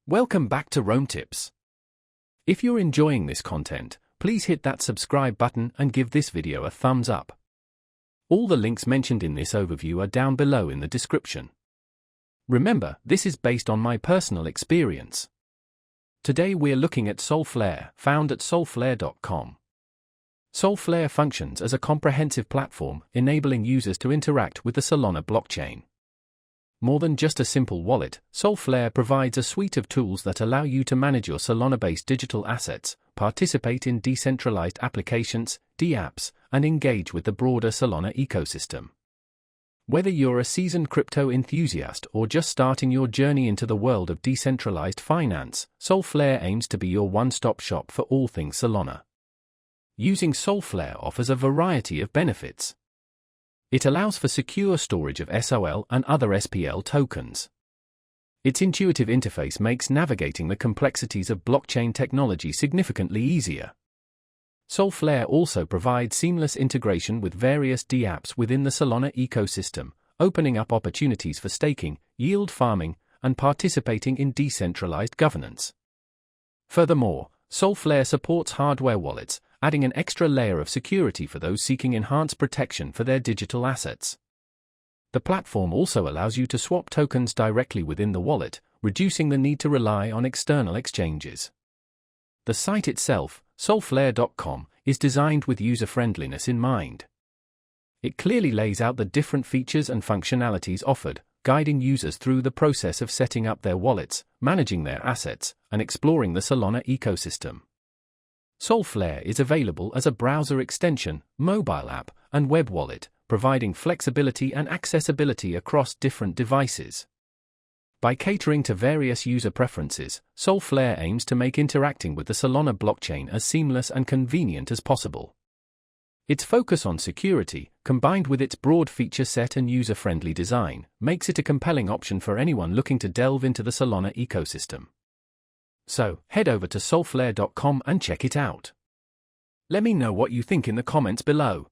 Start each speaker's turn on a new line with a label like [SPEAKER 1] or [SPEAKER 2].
[SPEAKER 1] Welcome back to Rome Tips. If you're enjoying this content, please hit that subscribe button and give this video a thumbs up. All the links mentioned in this overview are down below in the description. Remember, this is based on my personal experience. Today we're looking at Solflare, found at solflare.com. Solflare functions as a comprehensive platform, enabling users to interact with the Solana blockchain. More than just a simple wallet, Solflare provides a suite of tools that allow you to manage your Solana-based digital assets, participate in decentralized applications, dApps, and engage with the broader Solana ecosystem. Whether you're a seasoned crypto enthusiast or just starting your journey into the world of decentralized finance, Solflare aims to be your one-stop shop for all things Solana. Using Solflare offers a variety of benefits. It allows for secure storage of SOL and other SPL tokens. Its intuitive interface makes navigating the complexities of blockchain technology significantly easier. Solflare also provides seamless integration with various dApps within the Solana ecosystem, opening up opportunities for staking, yield farming, and participating in decentralized governance. Furthermore, Solflare supports hardware wallets, adding an extra layer of security for those seeking enhanced protection for their digital assets. The platform also allows you to swap tokens directly within the wallet, reducing the need to rely on external exchanges. The site itself, solflare.com, is designed with user-friendliness in mind. It clearly lays out the different features and functionalities offered, guiding users through the process of setting up their wallets, managing their assets, and exploring the Solana ecosystem. Solflare is available as a browser extension, mobile app, and web wallet, providing flexibility and accessibility across different devices. By catering to various user preferences, Solflare aims to make interacting with the Solana blockchain as seamless and convenient as possible. Its focus on security, combined with its broad feature set and user-friendly design, makes it a compelling option for anyone looking to delve into the Solana ecosystem. So, head over to solflare.com and check it out. Let me know what you think in the comments below.